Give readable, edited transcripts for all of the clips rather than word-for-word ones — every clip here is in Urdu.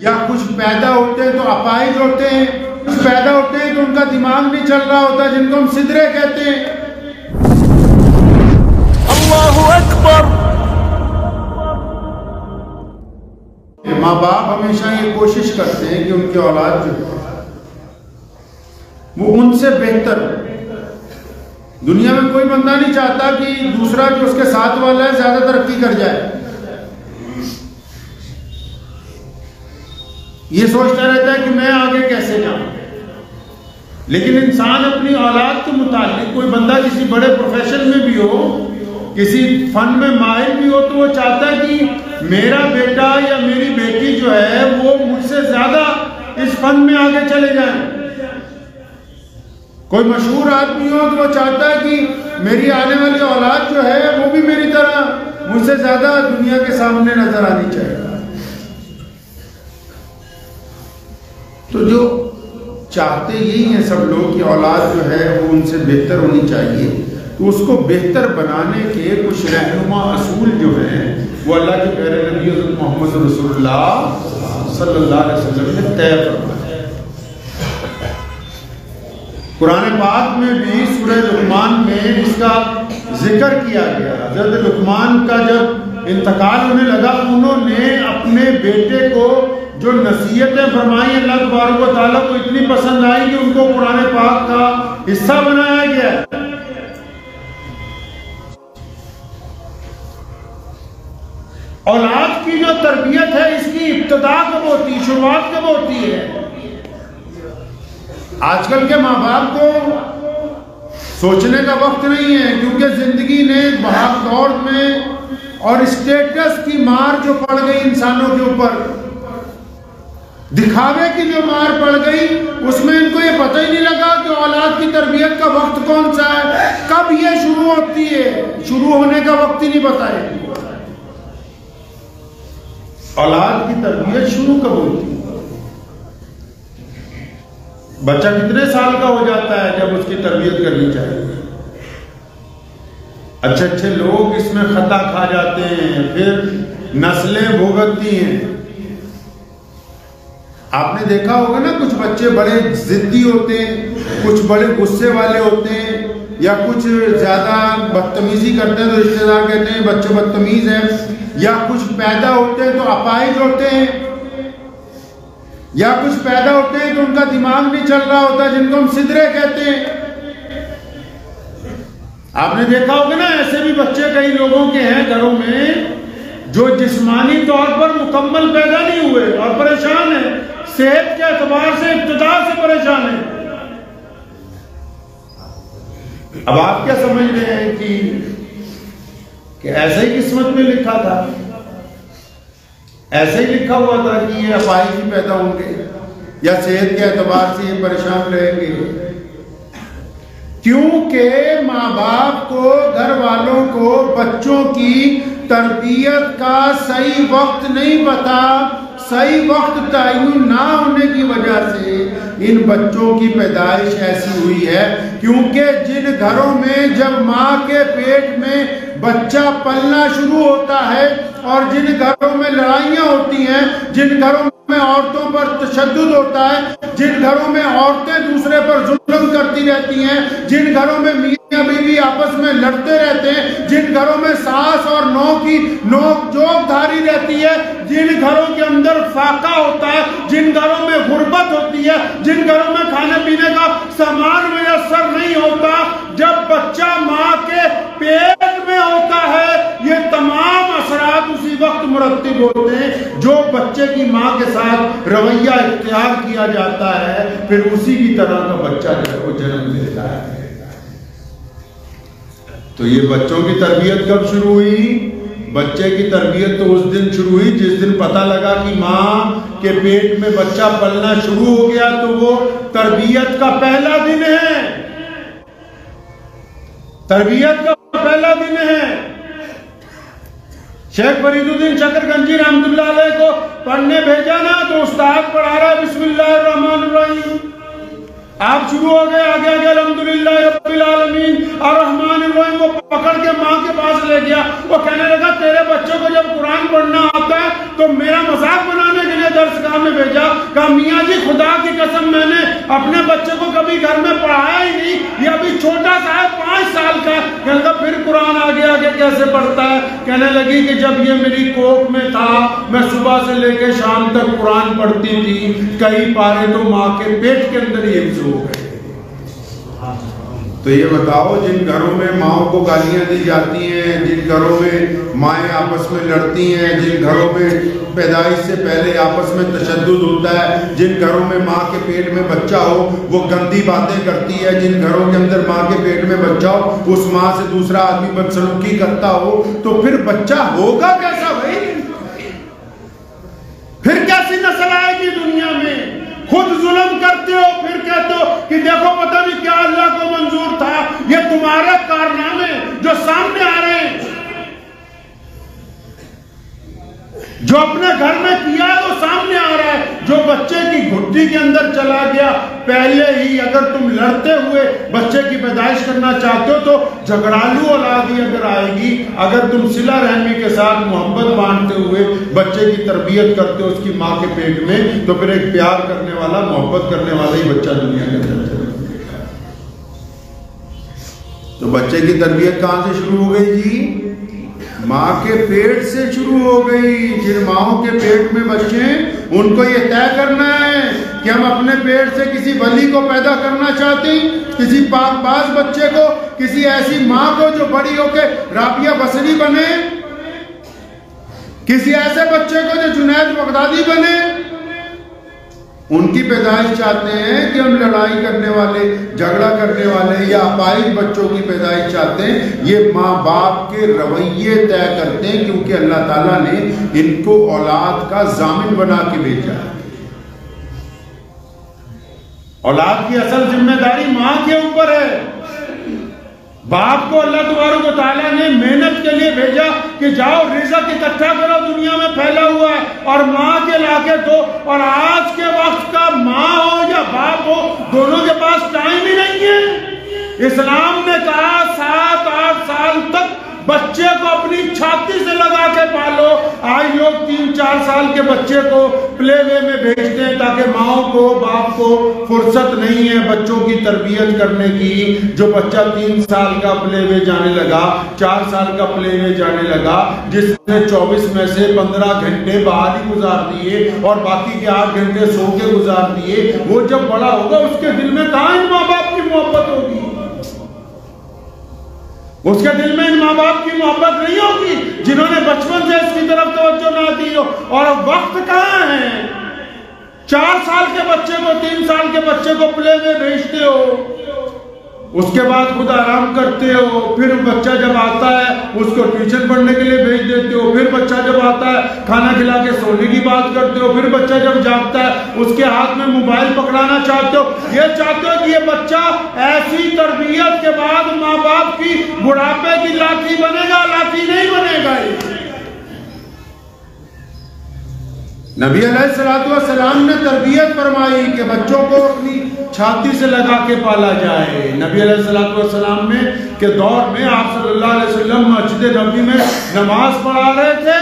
یا کچھ پیدا ہوتے ہیں تو اپائج ہوتے ہیں، کچھ پیدا ہوتے ہیں تو ان کا دماغ نہیں چل رہا ہوتا، جن کو ہم سدرے کہتے ہیں۔ اللہ اکبر۔ ماں باپ ہمیشہ یہ کوشش کرتے ہیں کہ ان کی اولاد جو ہے وہ ان سے بہتر ہو۔ دنیا میں کوئی بندہ نہیں چاہتا کہ دوسرا جو اس کے ساتھ والا ہے زیادہ ترقی کر جائے، یہ سوچتا رہتا ہے کہ میں آگے کیسے جاؤں۔ لیکن انسان اپنی اولاد کے متعلق، کوئی بندہ کسی بڑے پروفیشن میں بھی ہو، کسی فن میں ماہر بھی ہو، تو وہ چاہتا ہے کہ میرا بیٹا یا میری بیٹی جو ہے وہ مجھ سے زیادہ اس فن میں آگے چلے جائیں۔ کوئی مشہور آدمی ہو تو وہ چاہتا ہے کہ میری آنے والی اولاد جو ہے وہ بھی میری طرح مجھ سے زیادہ دنیا کے سامنے نظر آنی چاہیے۔ تو جو چاہتے یہی ہیں سب لوگ کہ اولاد جو ہے وہ ان سے بہتر ہونی چاہیے، تو اس کو بہتر بنانے کے کچھ رہنما اصول جو ہیں وہ اللہ کے پیارے نبی حضرت محمد رسول اللہ صلی اللہ علیہ وسلم نے طے فرمائے۔ قرآن پاک میں بھی سورہ لقمان میں اس کا ذکر کیا گیا۔ حضرت لقمان کا جب انتقال ہونے لگا، انہوں نے اپنے بیٹے کو جو نصیحتیں فرمائی اللہ تبارک و تعالیٰ کو اتنی پسند آئی کہ ان کو قرآن پاک کا حصہ بنایا گیا۔ اولاد کی جو تربیت ہے اس کی ابتدا کب ہوتی ہے، شروعات کب ہوتی ہے؟ آج کل کے ماں باپ کو سوچنے کا وقت نہیں ہے، کیونکہ زندگی نے بھاگ دوڑ میں اور اسٹیٹس کی مار جو پڑ گئی انسانوں کے اوپر، دکھاوے کی جو مار پڑ گئی، اس میں ان کو یہ پتہ ہی نہیں لگا کہ اولاد کی تربیت کا وقت کون سا ہے، کب یہ شروع ہوتی ہے، شروع ہونے کا وقت ہی نہیں پتہ ہے۔ اولاد کی تربیت شروع کب ہوتی ہے؟ بچہ کتنے سال کا ہو جاتا ہے جب اس کی تربیت کرنی چاہیے؟ اچھے اچھے لوگ اس میں خطا کھا جاتے ہیں، پھر نسلیں بھگتتی ہیں۔ آپ نے دیکھا ہوگا نا، کچھ بچے بڑے ضدی ہوتے ہیں، کچھ بڑے غصے والے ہوتے ہیں، یا کچھ زیادہ بدتمیزی کرتے ہیں تو رشتہ دار کہتے ہیں بچے بدتمیز ہیں، یا کچھ پیدا ہوتے ہیں تو اپائج ہوتے ہیں، یا کچھ پیدا ہوتے ہیں تو ان کا دماغ نہیں چل رہا ہوتا، جن کو ہم سدرے کہتے ہیں۔ آپ نے دیکھا ہوگا نا، ایسے بھی بچے کئی لوگوں کے ہیں گھروں میں جو جسمانی طور پر مکمل پیدا نہیں ہوئے اور پریشان ہیں، صحت کے اعتبار سے ابتدا سے پریشان ہیں۔ اب آپ کیا سمجھ رہے ہیں کہ ایسا ہی قسمت میں لکھا تھا، ایسے ہی لکھا ہوا تھا کہ یہ اپائج ہی پیدا ہوں گے، یا صحت کے اعتبار سے یہ پریشان رہیں گے؟ کیونکہ ماں باپ کو، گھر والوں کو بچوں کی تربیت کا صحیح وقت نہیں پتا، صحیح وقت تعین نہ ہونے کی وجہ سے ان بچوں کی پیدائش ایسی ہوئی ہے۔ کیونکہ جن گھروں میں جب ماں کے پیٹ میں بچہ پلنا شروع ہوتا ہے، اور جن گھروں میں لڑائیاں ہوتی ہیں، جن گھروں میں عورتوں پر تشدد ہوتا ہے، جن گھروں میں عورتیں دوسرے پر ظلم کرتی رہتی ہیں، جن گھروں میں میاں بیوی آپس میں لڑتے رہتے ہیں، جن گھروں میں ساس اور نو کی نوک جھوک دھاری رہتی ہے، جن گھروں کے اندر فاقہ ہوتا ہے، جن گھروں میں غربت ہوتی ہے، جن گھروں میں کھانے پینے کا سامان میسر نہیں ہوتا، جب بچہ ماں کے پیٹ میں ہوتا ہے، یہ تمام اثرات اسی وقت مرتب ہوتے ہیں۔ جو بچے کی ماں کے ساتھ رویہ اختیار کیا جاتا ہے، پھر اسی کی طرح کا بچہ جو ہے وہ جنم لیتا ہے۔ تو یہ بچوں کی تربیت کب شروع ہوئی؟ بچے کی تربیت تو اس دن شروع ہوئی جس دن پتہ لگا کہ ماں کے پیٹ میں بچہ پلنا شروع ہو گیا، تو وہ تربیت کا پہلا دن ہے، تربیت کا پہلا دن ہے۔ شیخ فرید الدین شکر گنجی رحمت اللہ علیہ کو پڑھنے بھیجا نا، تو استاد پڑھا رہا ہے بسم اللہ الرحمن الرحیم، آپ شروع ہو گئے آگے آگے الحمدللہ رب العالمین الرحمن الرحیم، وہ پکڑ کے ماں کے پاس لے گیا، وہ کہنے لگا تیرے بچوں کو جب قرآن پڑھنا آتا ہے تو میرا مذاق بنانے کے لیے درس گاہ میں اپنے بچے کو کبھی گھر میں پڑھایا ہی نہیں، یہ ابھی چھوٹا سا ہے 5 سال کا. کہنے لگا پھر قرآن آگے آگے کیسے پڑھتا ہے؟ کہنے لگی کہ جب یہ میری کوکھ میں تھا میں صبح سے لے کے شام تک قرآن پڑھتی تھی، کئی پارے تو ماں کے پیٹ کے اندر ہی حفظ ہو گئے. تو یہ بتاؤ، جن گھروں میں ماؤں کو گالیاں دی جاتی ہیں، جن گھروں میں مائیں آپس میں لڑتی ہیں، جن گھروں میں پیدائش سے پہلے آپس میں تشدد ہوتا ہے، جن گھروں میں ماں کے پیٹ میں بچہ ہو وہ گندی باتیں کرتی ہے، جن گھروں کے اندر ماں کے پیٹ میں بچہ ہو اس ماں سے دوسرا آدمی بدسلوکی کرتا ہو، تو پھر بچہ ہوگا کیسا بھائی؟ پھر کیسی نسل آئے گی دنیا میں؟ خود ظلم کرتے ہو، پھر کہتے ہو کہ دیکھو پتہ نہیں کیا اللہ کو منظور تھا. یہ تمہارے کارنامے جو سامنے آ رہے ہیں، جو اپنے گھر میں کیا ہے وہ سامنے آ رہا ہے. جو بچے کی گھٹی کے اندر چلا گیا پہلے ہی، اگر تم لڑتے ہوئے بچے کی پیدائش کرنا چاہتے ہو تو جھگڑالو اولاد ہی اگر آئے گی. اگر تم صلہ رحمی کے ساتھ محبت بانٹتے ہوئے بچے کی تربیت کرتے ہو اس کی ماں کے پیٹ میں، تو پھر ایک پیار کرنے والا، محبت کرنے والا ہی بچہ دنیا کے اندر چلے. تو بچے کی تربیت کہاں سے شروع ہو گئی جی؟ ماں کے پیٹ سے شروع ہو گئی. جن ماؤں کے پیٹ میں بچے ہیں ان کو یہ طے کرنا ہے کہ ہم اپنے پیٹ سے کسی ولی کو پیدا کرنا چاہتے ہیں، کسی پاک باز بچے کو، کسی ایسی ماں کو جو بڑی ہو کے رابعہ بصری بنے، کسی ایسے بچے کو جو جنید بغدادی بنے. ان کی پیدائش چاہتے ہیں کہ ہم لڑائی کرنے والے، جھگڑا کرنے والے یا اپاہج بچوں کی پیدائش چاہتے ہیں؟ یہ ماں باپ کے رویے طے کرتے ہیں، کیونکہ اللہ تعالیٰ نے ان کو اولاد کا ضامن بنا کے بھیجا ہے. اولاد کی اصل ذمہ داری ماں کے اوپر ہے. باپ کو اللہ تبارک و تعالیٰ نے محنت کے لیے بھیجا کہ جاؤ رزق اکٹھا کرو، دنیا میں پھیلا ہوا ہے، اور ماں کے لا کے دو. اور آج کے وقت کا ماں ہو یا باپ ہو، دونوں کے پاس ٹائم ہی نہیں ہے. اسلام نے کہا 7-8 سال تک بچے کو اپنی چھاتی سے لگا کے پالو. آج لوگ 3-4 سال کے بچے کو پلے وے میں بھیجتے ہیں تاکہ ماں کو، باپ کو فرصت نہیں ہے بچوں کی تربیت کرنے کی. جو بچہ 3 سال کا پلے وے جانے لگا، 4 سال کا پلے وے جانے لگا، جس نے 24 میں سے 15 گھنٹے باہر ہی گزار دیے اور باقی کے 8 گھنٹے سو کے گزار دیے، وہ جب بڑا ہوگا اس کے دل میں کہاں ان ماں باپ کی محبت ہوگی؟ اس کے دل میں ان ماں باپ کی محبت نہیں ہوگی جنہوں نے بچپن سے اس کی طرف توجہ نہ دی ہو. اور وقت کہاں ہے؟ 4 سال کے بچے کو، 3 سال کے بچے کو پلے میں بھیجتے ہو، اس کے بعد خود آرام کرتے ہو. پھر بچہ جب آتا ہے اس کو ٹیوشن پڑھنے کے لیے بھیج دیتے ہو. پھر بچہ جب آتا ہے کھانا کھلا کے سونے کی بات کرتے ہو. پھر بچہ جب جاگتا ہے اس کے ہاتھ میں موبائل پکڑانا چاہتے ہو. یہ چاہتے ہو کہ یہ بچہ ایسی تربیت کے بعد ماں باپ کی بڑھاپے کی لاٹھی بنے گا. لاٹھی نہیں بنے گا. نبی علیہ السلام نے تربیت فرمائی کہ بچوں کو اپنی چھاتی سے لگا کے پالا جائے. نبی علیہ السلام میں کے دور میں آپ صلی اللہ علیہ وسلم مسجد نبوی میں نماز پڑھا رہے تھے.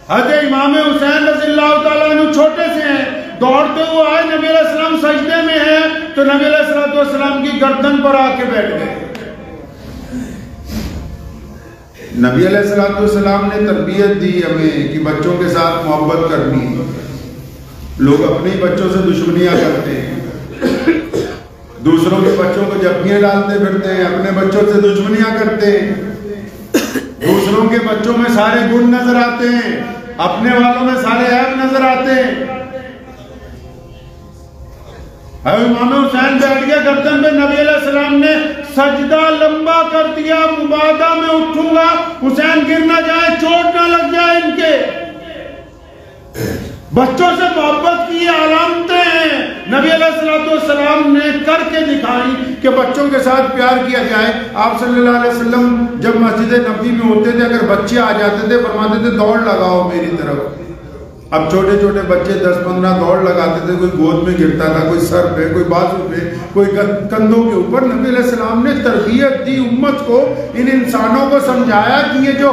حضرت امام حسین رضی اللہ تعالیٰ عنہ چھوٹے سے ہیں، دوڑتے ہوئے آئے، نبی علیہ السلام سجدے میں ہیں تو نبی علیہ السلام کی گردن پر آ کے بیٹھ گئے. نبی علیہ السلام نے تربیت دی ہمیں کہ بچوں کے ساتھ محبت کرنی. لوگ اپنے بچوں سے دشمنیاں کرتے ہیں، دوسروں کے بچوں کو جھپیاں ڈالتے پھرتے ہیں، اپنے بچوں سے دشمنیاں کرتے ہیں. دوسروں کے بچوں میں سارے گن نظر آتے ہیں، اپنے والوں میں سارے عیب نظر آتے ہیں. امام حسین بیٹھ گئے گردن پہ، نبی علیہ السلام نے سجدہ لمبا کر دیا. مبادہ میں اٹھوں گا حسین گر نہ جائے، چوٹ نہ لگ جائے ان کے. بچوں سے محبت کی علامتیں ہیں نبی علیہ السلام نے کر کے دکھائی کہ بچوں کے ساتھ پیار کیا جائے. آپ صلی اللہ علیہ وسلم جب مسجد نبوی میں ہوتے تھے، اگر بچے آ جاتے تھے فرماتے تھے دوڑ لگاؤ میری طرف. اب چھوٹے چھوٹے بچے 10-15 دوڑ لگاتے تھے، کوئی گود میں گرتا تھا، کوئی سر پہ، کوئی بازو پہ، کوئی کندھوں کے اوپر. نبی علیہ السلام نے تربیت دی امت کو، ان انسانوں کو سمجھایا کہ یہ جو